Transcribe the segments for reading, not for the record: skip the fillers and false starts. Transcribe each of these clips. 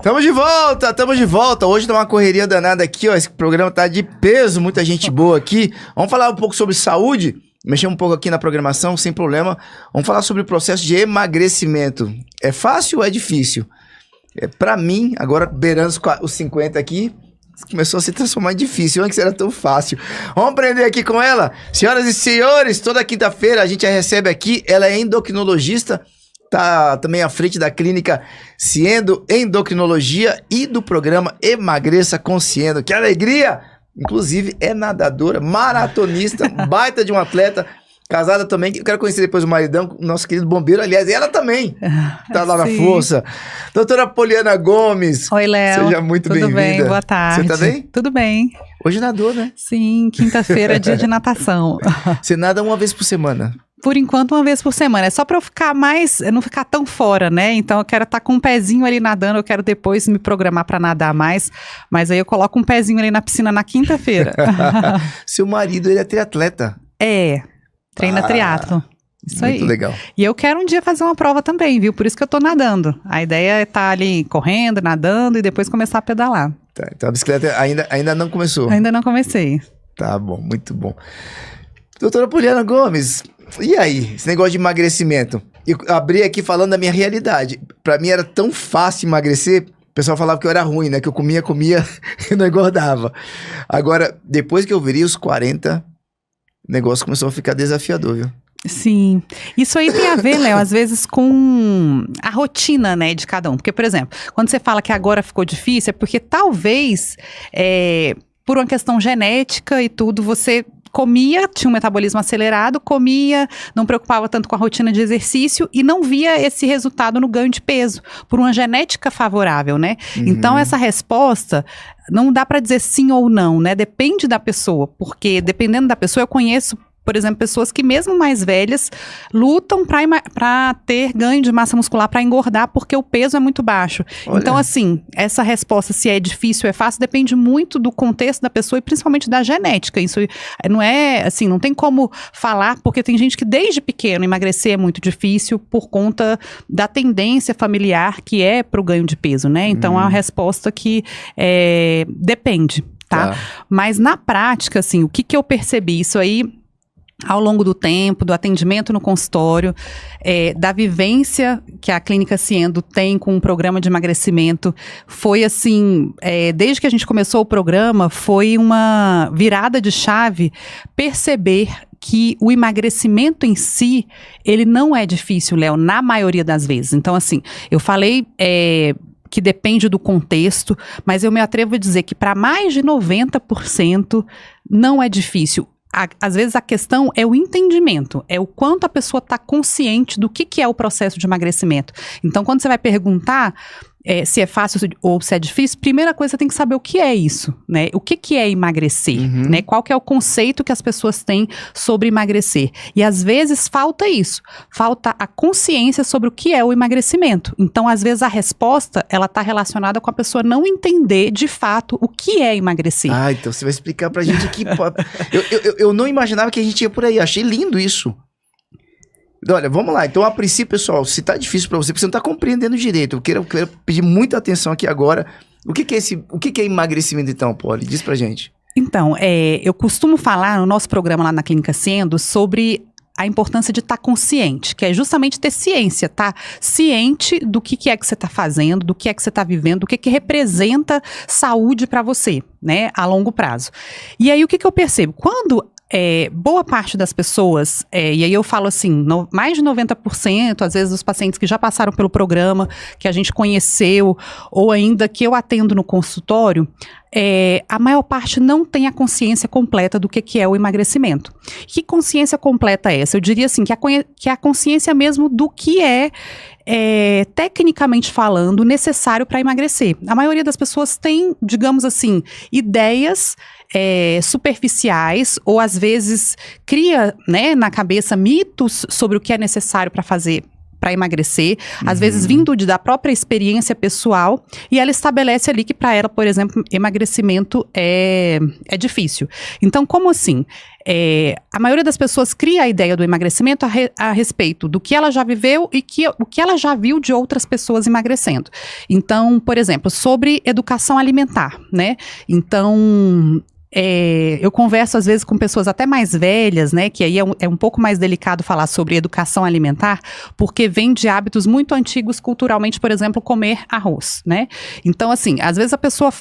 Tamo de volta, tamo de volta. Hoje tá uma correria danada aqui, ó. Esse programa tá de peso, muita gente boa aqui. Vamos falar um pouco sobre saúde? Mexer um pouco aqui na programação, sem problema. Vamos falar sobre o processo de emagrecimento. É fácil ou é difícil? Pra mim, agora beirando os 50 aqui, começou a se transformar em difícil. Antes era tão fácil. Vamos aprender aqui com ela. Senhoras e senhores, toda quinta-feira a gente a recebe aqui. Ela é endocrinologista. Tá também à frente da clínica Ciendo Endocrinologia e do programa Emagreça com Ciendo. Que alegria! Inclusive é nadadora, maratonista, baita de um atleta, casada também. Eu quero conhecer depois o maridão, nosso querido bombeiro. Aliás, ela também tá lá na força. Doutora Poliana Gomes. Oi, Léo. Seja muito bem-vinda. Tudo bem, boa tarde. Você tá bem? Tudo bem. Hoje nadou, né? Sim, quinta-feira é dia de natação. Você nada uma vez por semana? Por enquanto, uma vez por semana. É só pra eu ficar não ficar tão fora, né? Então, eu quero estar com um pezinho ali nadando, eu quero depois me programar pra nadar mais. Mas aí eu coloco um pezinho ali na piscina na quinta-feira. Seu marido, ele é triatleta. Treina triatlo. Isso aí. Muito legal. E eu quero um dia fazer uma prova também, viu? Por isso que eu tô nadando. A ideia é estar ali correndo, nadando e depois começar a pedalar. Tá, então a bicicleta ainda não começou? Ainda não comecei. Tá bom, muito bom. Doutora Poliana Gomes, e aí, esse negócio de emagrecimento? Eu abri aqui falando da minha realidade. Pra mim era tão fácil emagrecer, o pessoal falava que eu era ruim, né? Que eu comia e não engordava. Agora, depois que eu virei os 40, o negócio começou a ficar desafiador, viu? Sim. Isso aí tem a ver, Léo, às vezes com a rotina, né, de cada um. Porque, por exemplo, quando você fala que agora ficou difícil, é porque talvez, por uma questão genética e tudo, você comia, tinha um metabolismo acelerado, comia, não preocupava tanto com a rotina de exercício e não via esse resultado no ganho de peso, por uma genética favorável, né? Uhum. Então, essa resposta não dá para dizer sim ou não, né? Depende da pessoa, porque dependendo da pessoa, eu conheço, por exemplo, pessoas que mesmo mais velhas lutam para ter ganho de massa muscular, para engordar, porque o peso é muito baixo. Olha. Então, assim, essa resposta, se é difícil ou é fácil, depende muito do contexto da pessoa e principalmente da genética. Isso não é, assim, não tem como falar, porque tem gente que desde pequeno emagrecer é muito difícil por conta da tendência familiar que é para o ganho de peso, né? Então, é uma resposta que depende, tá? Mas na prática, assim, o que eu percebi? Isso aí ao longo do tempo, do atendimento no consultório, da vivência que a Clínica Ciendo tem com um programa de emagrecimento, foi assim, desde que a gente começou o programa, foi uma virada de chave perceber que o emagrecimento em si, ele não é difícil, Léo, na maioria das vezes. Então, assim, eu falei que depende do contexto, mas eu me atrevo a dizer que para mais de 90% não é difícil. Às vezes a questão é o entendimento, é o quanto a pessoa está consciente do que é o processo de emagrecimento. Então, quando você vai perguntar se é fácil ou se é difícil, primeira coisa, você tem que saber o que é isso, né? O que é emagrecer, né? Qual que é o conceito que as pessoas têm sobre emagrecer. E às vezes falta isso, falta a consciência sobre o que é o emagrecimento. Então, às vezes a resposta, ela está relacionada com a pessoa não entender de fato o que é emagrecer. Ah, então você vai explicar pra gente aqui. Eu não imaginava que a gente ia por aí, achei lindo isso. Olha, vamos lá. Então, a princípio, pessoal, se tá difícil pra você, porque você não tá compreendendo direito, eu quero pedir muita atenção aqui agora. O que é emagrecimento, então, Poli? Diz pra gente. Então, eu costumo falar no nosso programa lá na Clínica Ciendo sobre a importância de estar consciente, que é justamente ter ciência, tá? Ciente do que é que você tá fazendo, do que é que você tá vivendo, do que representa saúde pra você, né? A longo prazo. E aí, o que eu percebo? Quando boa parte das pessoas, e aí eu falo assim, mais de 90%, às vezes dos pacientes que já passaram pelo programa, que a gente conheceu, ou ainda que eu atendo no consultório, a maior parte não tem a consciência completa do que é o emagrecimento. Que consciência completa é essa? Eu diria assim, que é a consciência mesmo do que tecnicamente falando, necessário para emagrecer. A maioria das pessoas tem, digamos assim, ideias superficiais, ou às vezes cria, né, na cabeça mitos sobre o que é necessário para para emagrecer, às vezes vindo da própria experiência pessoal, e ela estabelece ali que para ela, por exemplo, emagrecimento é difícil. Então, como assim? A maioria das pessoas cria a ideia do emagrecimento a respeito do que ela já viveu e o que ela já viu de outras pessoas emagrecendo. Então, por exemplo, sobre educação alimentar, né? Então, eu converso às vezes com pessoas até mais velhas, né, que aí é um pouco mais delicado falar sobre educação alimentar, porque vem de hábitos muito antigos culturalmente, por exemplo, comer arroz, né? Então, assim, às vezes a pessoa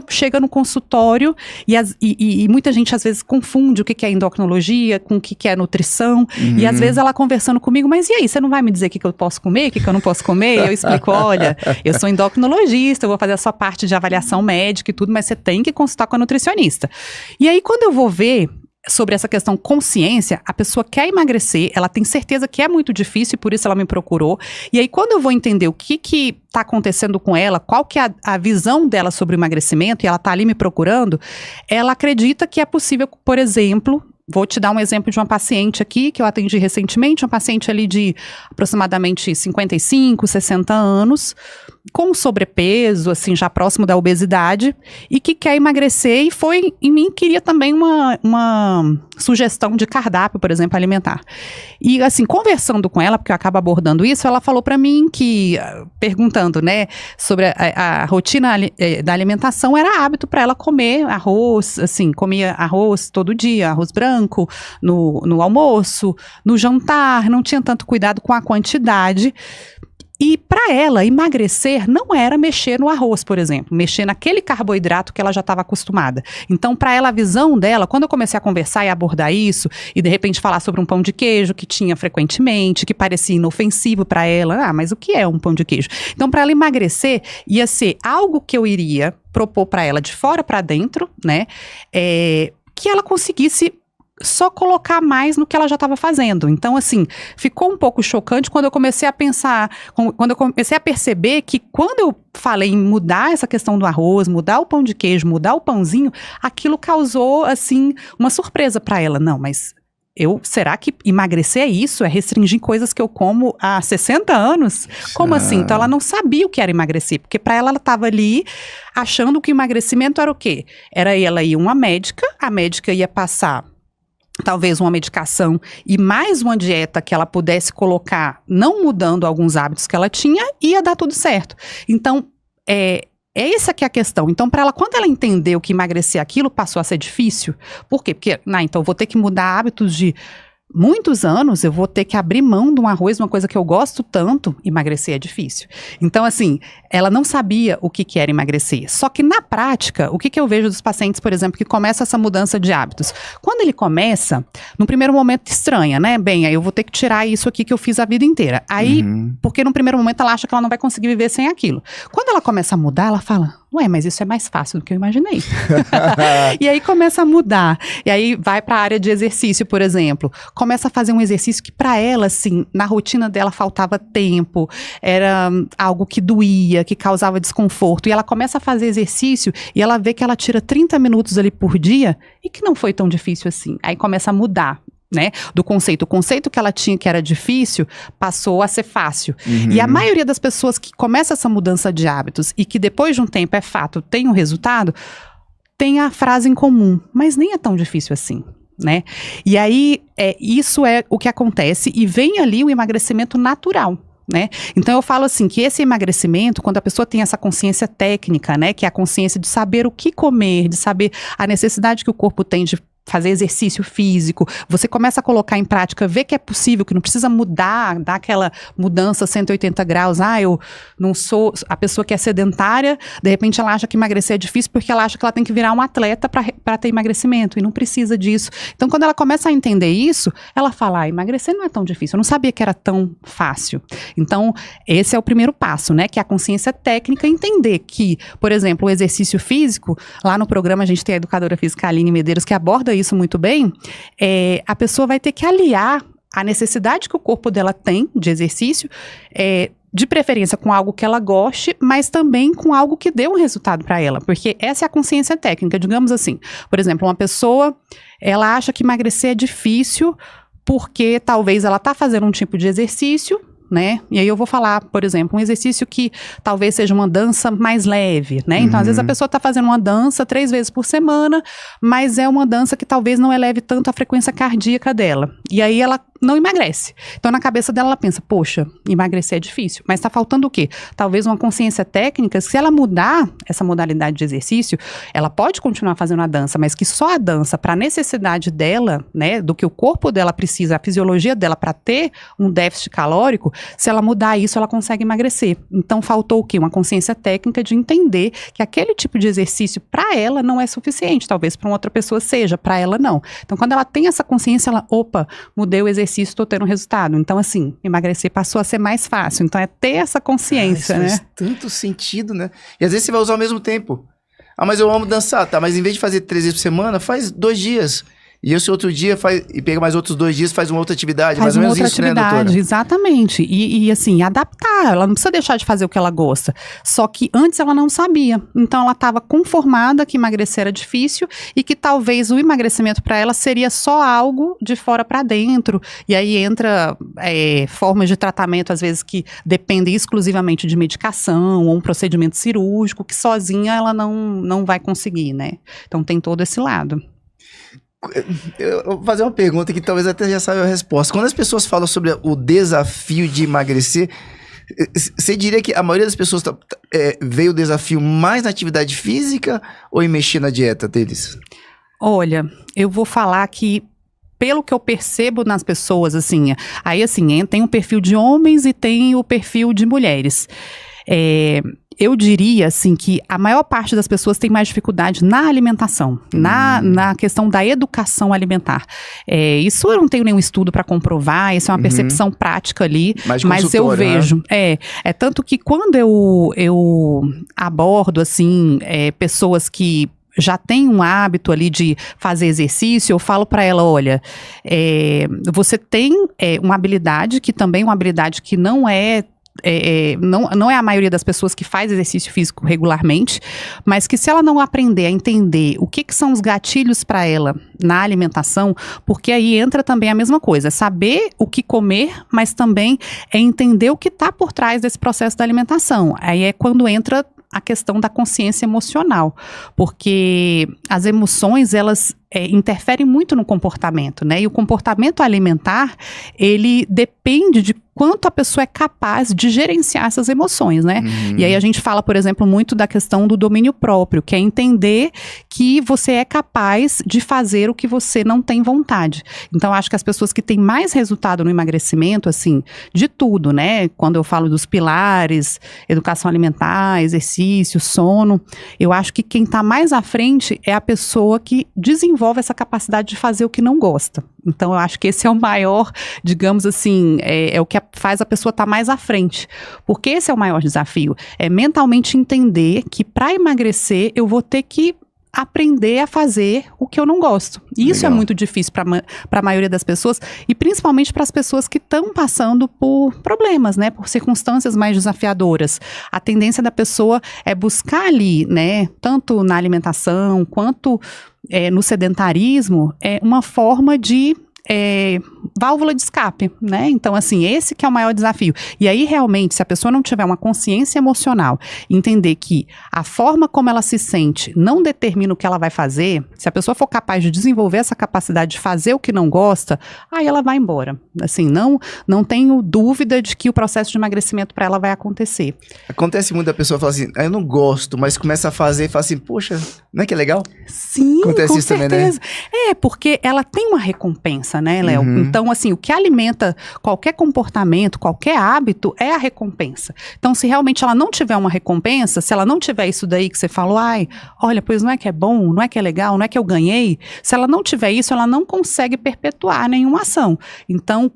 chega no consultório e muita gente às vezes confunde o que é endocrinologia com o que é nutrição, e às vezes ela conversando comigo, mas e aí, você não vai me dizer o que eu posso comer, o que eu não posso comer? Eu explico, olha, eu sou endocrinologista, eu vou fazer a sua parte de avaliação médica e tudo, mas você tem que consultar com a nutricionista. E aí, quando eu vou ver sobre essa questão consciência, a pessoa quer emagrecer, ela tem certeza que é muito difícil e por isso ela me procurou. E aí, quando eu vou entender o que está acontecendo com ela, qual que é a visão dela sobre o emagrecimento, e ela está ali me procurando, ela acredita que é possível, por exemplo... Vou te dar um exemplo de uma paciente aqui, que eu atendi recentemente, uma paciente ali de aproximadamente 55, 60 anos, com sobrepeso, assim, já próximo da obesidade, e que quer emagrecer, e foi em mim, queria também uma sugestão de cardápio, por exemplo, alimentar. E, assim, conversando com ela, porque eu acabo abordando isso, ela falou para mim que, perguntando, né, sobre a rotina da alimentação, era hábito para ela comer arroz, assim, comia arroz todo dia, arroz branco, no almoço, no jantar, não tinha tanto cuidado com a quantidade. E para ela, emagrecer não era mexer no arroz, por exemplo, mexer naquele carboidrato que ela já estava acostumada. Então, para ela, a visão dela, quando eu comecei a conversar e abordar isso, e de repente falar sobre um pão de queijo que tinha frequentemente, que parecia inofensivo para ela, mas o que é um pão de queijo? Então, para ela emagrecer, ia ser algo que eu iria propor para ela de fora para dentro, né, que ela conseguisse só colocar mais no que ela já estava fazendo. Então, assim, ficou um pouco chocante quando eu comecei a pensar, quando eu comecei a perceber que quando eu falei em mudar essa questão do arroz, mudar o pão de queijo, mudar o pãozinho, aquilo causou, assim, uma surpresa para ela. Não, mas será que emagrecer é isso? É restringir coisas que eu como há 60 anos? Como assim? Então, ela não sabia o que era emagrecer, porque para ela estava ali achando que o emagrecimento era o quê? Era ela ir uma médica, a médica ia passar talvez uma medicação e mais uma dieta que ela pudesse colocar, não mudando alguns hábitos que ela tinha, ia dar tudo certo. Então, essa que é a questão. Então, para ela, quando ela entendeu que emagrecer aquilo passou a ser difícil, por quê? Porque, então, eu vou ter que mudar hábitos de muitos anos, eu vou ter que abrir mão de um arroz, uma coisa que eu gosto tanto, emagrecer é difícil. Então, assim, ela não sabia o que era emagrecer. Só que na prática, o que eu vejo dos pacientes, por exemplo, que começa essa mudança de hábitos? Quando ele começa, no primeiro momento estranha, né? Bem, aí eu vou ter que tirar isso aqui que eu fiz a vida inteira. Aí, porque no primeiro momento ela acha que ela não vai conseguir viver sem aquilo. Quando ela começa a mudar, ela fala, ué, mas isso é mais fácil do que eu imaginei. E aí começa a mudar. E aí vai para a área de exercício, por exemplo. Começa a fazer um exercício que para ela, assim, na rotina dela faltava tempo, era algo que doía, que causava desconforto. E ela começa a fazer exercício e ela vê que ela tira 30 minutos ali por dia e que não foi tão difícil assim. Aí começa a mudar, né, do conceito. O conceito que ela tinha que era difícil passou a ser fácil. E a maioria das pessoas que começa essa mudança de hábitos e que depois de um tempo é fato, tem um resultado, tem a frase em comum, mas nem é tão difícil assim, né? E aí, isso é o que acontece e vem ali o emagrecimento natural. Né? Então eu falo assim, que esse emagrecimento, quando a pessoa tem essa consciência técnica, né, que é a consciência de saber o que comer, de saber a necessidade que o corpo tem de fazer exercício físico, você começa a colocar em prática, ver que é possível, que não precisa mudar, dar aquela mudança 180 graus, eu não sou a pessoa que é sedentária, de repente ela acha que emagrecer é difícil porque ela acha que ela tem que virar um atleta para ter emagrecimento, e não precisa disso. Então quando ela começa a entender isso, ela fala, emagrecer não é tão difícil, eu não sabia que era tão fácil. Então esse é o primeiro passo, né, que é a consciência técnica, entender que, por exemplo, o exercício físico, lá no programa a gente tem a educadora física Aline Medeiros, que aborda isso muito bem, a pessoa vai ter que aliar a necessidade que o corpo dela tem de exercício, de preferência com algo que ela goste, mas também com algo que dê um resultado para ela, porque essa é a consciência técnica, digamos assim. Por exemplo, uma pessoa, ela acha que emagrecer é difícil porque talvez ela está fazendo um tipo de exercício, né? E aí eu vou falar, por exemplo, um exercício que talvez seja uma dança mais leve, né? Então, às vezes a pessoa está fazendo uma dança 3 vezes por semana, mas é uma dança que talvez não eleve tanto a frequência cardíaca dela. E aí ela não emagrece. Então, na cabeça dela, ela pensa, poxa, emagrecer é difícil. Mas está faltando o quê? Talvez uma consciência técnica, se ela mudar essa modalidade de exercício, ela pode continuar fazendo a dança, mas que só a dança, para a necessidade dela, né, do que o corpo dela precisa, a fisiologia dela para ter um déficit calórico, se ela mudar isso, ela consegue emagrecer. Então, faltou o quê? Uma consciência técnica de entender que aquele tipo de exercício, para ela, não é suficiente. Talvez para uma outra pessoa seja, para ela não. Então, quando ela tem essa consciência, ela, opa, mudei o exercício, estou tendo resultado. Então, assim, emagrecer passou a ser mais fácil. Então, é ter essa consciência, isso né? faz tanto sentido, né? E às vezes você vai usar ao mesmo tempo. Ah, mas eu amo dançar, tá? Mas em vez de fazer 3 vezes por semana, faz 2 dias. E esse outro dia e pega mais outros 2 dias, faz uma outra atividade. Faz mais ou uma menos outra isso, né, atividade, doutora? exatamente. E assim, adaptar. Ela não precisa deixar de fazer o que ela gosta. Só que antes ela não sabia. Então ela estava conformada que emagrecer era difícil e que talvez o emagrecimento para ela seria só algo de fora para dentro. E aí entra formas de tratamento, às vezes, que dependem exclusivamente de medicação ou um procedimento cirúrgico, que sozinha ela não vai conseguir, né? Então tem todo esse lado. Eu vou fazer uma pergunta que talvez até já saiba a resposta. Quando as pessoas falam sobre o desafio de emagrecer, você diria que a maioria das pessoas veio o desafio mais na atividade física ou em mexer na dieta deles? Olha, eu vou falar que pelo que eu percebo nas pessoas, assim, aí assim, tem o perfil de homens e tem o perfil de mulheres. Eu diria, assim, que a maior parte das pessoas tem mais dificuldade na alimentação, na questão da educação alimentar. Isso eu não tenho nenhum estudo para comprovar, isso é uma percepção prática ali, mas eu vejo. Né? É tanto que quando eu abordo, assim, pessoas que já tem um hábito ali de fazer exercício, eu falo para ela, olha, você tem uma habilidade que também é uma habilidade que não é a maioria das pessoas que faz exercício físico regularmente, mas que se ela não aprender a entender o que são os gatilhos para ela na alimentação, porque aí entra também a mesma coisa, saber o que comer, mas também entender o que está por trás desse processo da alimentação. Aí é quando entra a questão da consciência emocional, porque as emoções, elas interferem muito no comportamento, né? E o comportamento alimentar, ele depende de quanto a pessoa é capaz de gerenciar essas emoções, né? E aí a gente fala, por exemplo, muito da questão do domínio próprio, que é entender que você é capaz de fazer o que você não tem vontade. Então, acho que as pessoas que têm mais resultado no emagrecimento, assim, de tudo, né? Quando eu falo dos pilares, educação alimentar, exercício, sono, eu acho que quem está mais à frente é a pessoa que desenvolve essa capacidade de fazer o que não gosta. Então, eu acho que esse é o maior, digamos assim, é o que faz a pessoa estar mais à frente. Porque esse é o maior desafio. É mentalmente entender que para emagrecer, eu vou ter que aprender a fazer o que eu não gosto. E isso é muito difícil para a maioria das pessoas, e principalmente para as pessoas que estão passando por problemas, né? Por circunstâncias mais desafiadoras. A tendência da pessoa é buscar ali, né? Tanto na alimentação, quanto no sedentarismo, uma forma de válvula de escape, né? Então, assim, esse que é o maior desafio. E aí, realmente, se a pessoa não tiver uma consciência emocional, entender que a forma como ela se sente não determina o que ela vai fazer, se a pessoa for capaz de desenvolver essa capacidade de fazer o que não gosta, aí ela vai embora. Assim, não tenho dúvida de que o processo de emagrecimento para ela vai acontecer. Acontece muito a pessoa falar assim, eu não gosto, mas começa a fazer e fala assim, poxa, não é que é legal? Sim, acontece com isso certeza. Também, né? Porque ela tem uma recompensa, né, Léo? Então, assim, o que alimenta qualquer comportamento, qualquer hábito, é a recompensa. Então, se realmente ela não tiver uma recompensa, se ela não tiver isso daí que você falou, olha, pois não é que é bom, não é que é legal, não é que eu ganhei, se ela não tiver isso, ela não consegue perpetuar nenhuma ação. Então,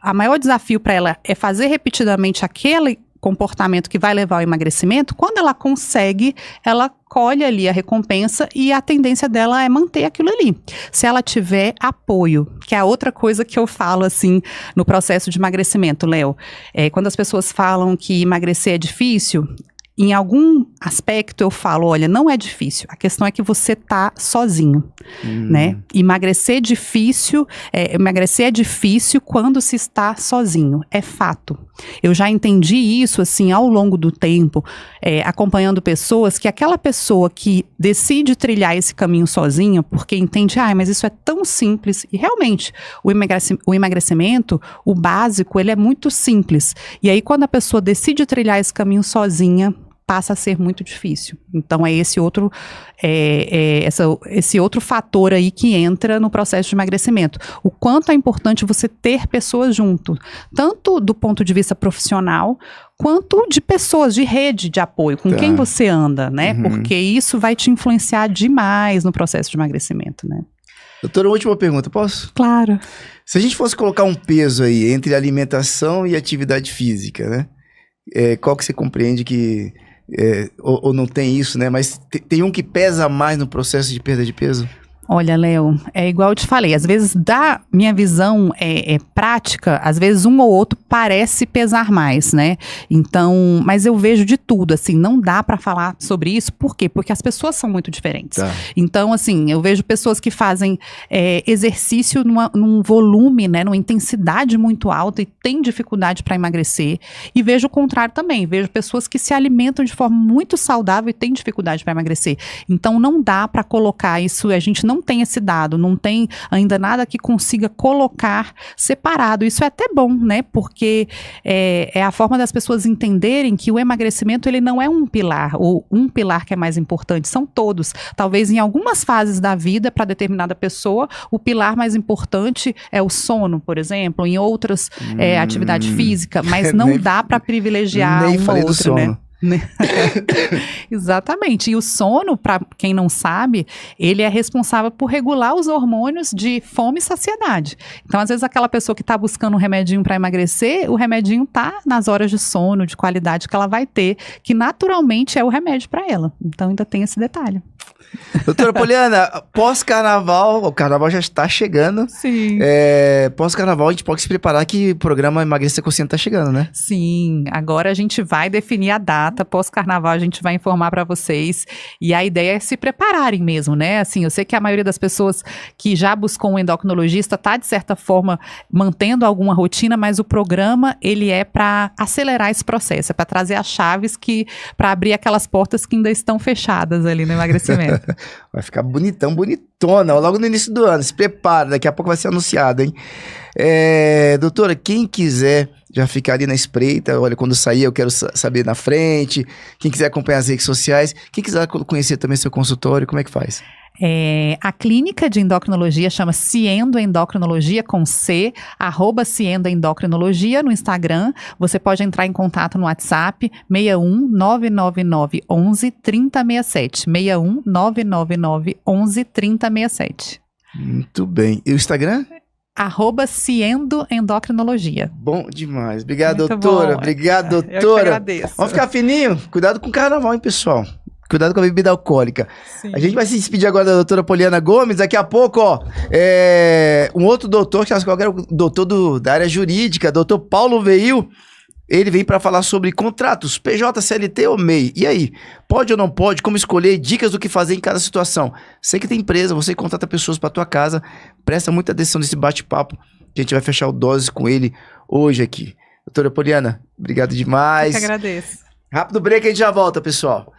a maior desafio para ela é fazer repetidamente aquele comportamento que vai levar ao emagrecimento, quando ela consegue, ela colhe ali a recompensa e a tendência dela é manter aquilo ali. Se ela tiver apoio, que é a outra coisa que eu falo, assim, no processo de emagrecimento, Léo, quando as pessoas falam que emagrecer é difícil, em algum aspecto eu falo, olha, não é difícil, a questão é que você tá sozinho, né? Emagrecer é difícil quando se está sozinho, é fato. Eu já entendi isso, assim, ao longo do tempo, acompanhando pessoas, que aquela pessoa que decide trilhar esse caminho sozinha, porque entende, mas isso é tão simples, e realmente, o emagrecimento, o básico, ele é muito simples, e aí quando a pessoa decide trilhar esse caminho sozinha, passa a ser muito difícil. Então é esse outro fator aí que entra no processo de emagrecimento. O quanto é importante você ter pessoas junto, tanto do ponto de vista profissional, quanto de pessoas, de rede de apoio, com quem você anda, né? Porque isso vai te influenciar demais no processo de emagrecimento, né? Doutora, última pergunta, posso? Claro. Se a gente fosse colocar um peso aí entre alimentação e atividade física, né? Qual que você compreende que... ou não tem isso, né? Mas tem um que pesa mais no processo de perda de peso? Olha, Léo, é igual eu te falei, às vezes da minha visão prática, às vezes um ou outro parece pesar mais, né? Então, mas eu vejo de tudo, assim, não dá pra falar sobre isso, por quê? Porque as pessoas são muito diferentes. Tá. Então, assim, eu vejo pessoas que fazem exercício num volume, né, numa intensidade muito alta e tem dificuldade para emagrecer, e vejo o contrário também, vejo pessoas que se alimentam de forma muito saudável e têm dificuldade para emagrecer. Então, não dá pra colocar isso, a gente não tem esse dado, não tem ainda nada que consiga colocar separado. Isso é até bom, né? Porque é a forma das pessoas entenderem que o emagrecimento, ele não é um pilar, ou um pilar que é mais importante, são todos. Talvez em algumas fases da vida, para determinada pessoa, o pilar mais importante é o sono, por exemplo, em outras atividade física, mas não dá para privilegiar uma ou outra, né? Exatamente, e o sono, para quem não sabe, ele é responsável por regular os hormônios de fome e saciedade. Então, às vezes, aquela pessoa que está buscando um remedinho para emagrecer, o remedinho tá nas horas de sono, de qualidade que ela vai ter, que naturalmente é o remédio para ela. Então, ainda tem esse detalhe. Doutora Poliana, pós-carnaval, o carnaval já está chegando. Sim. Pós-carnaval, a gente pode se preparar que o programa Emagreça Consciente está chegando, né? Sim, agora a gente vai definir a data, pós-carnaval a gente vai informar para vocês, e a ideia é se prepararem mesmo, né? Assim, eu sei que a maioria das pessoas que já buscou um endocrinologista está, de certa forma, mantendo alguma rotina, mas o programa, ele é para acelerar esse processo, é para trazer as chaves para abrir aquelas portas que ainda estão fechadas ali no emagrecimento. Vai ficar bonitão, bonitona, logo no início do ano. Se prepara, daqui a pouco vai ser anunciado, hein? Doutora, quem quiser já ficar ali na espreita, olha, quando sair eu quero saber na frente. Quem quiser acompanhar as redes sociais, quem quiser conhecer também seu consultório, como é que faz? A clínica de endocrinologia chama Ciendo Endocrinologia, com C, @Ciendo Endocrinologia no Instagram. Você pode entrar em contato no WhatsApp 61 999 11 3067. 61 999 11 3067. Muito bem. E o Instagram? @Ciendo Endocrinologia. Bom demais. Obrigado, Muito doutora. bom. Obrigado, doutora. Eu que agradeço. Vamos ficar fininho? Cuidado com o carnaval, hein, pessoal? Cuidado com a bebida alcoólica. Sim. A gente vai se despedir agora da doutora Poliana Gomes. Daqui a pouco, um outro doutor, que eu era o doutor da área jurídica, doutor Paulo Veil. Ele vem para falar sobre contratos, PJ, CLT ou MEI. E aí, pode ou não pode? Como escolher? Dicas do que fazer em cada situação. Você que tem empresa, você que contrata pessoas para tua casa, presta muita atenção nesse bate-papo, que a gente vai fechar o Dose com ele hoje aqui. Doutora Poliana, obrigado demais. Eu que agradeço. Rápido break, a gente já volta, pessoal.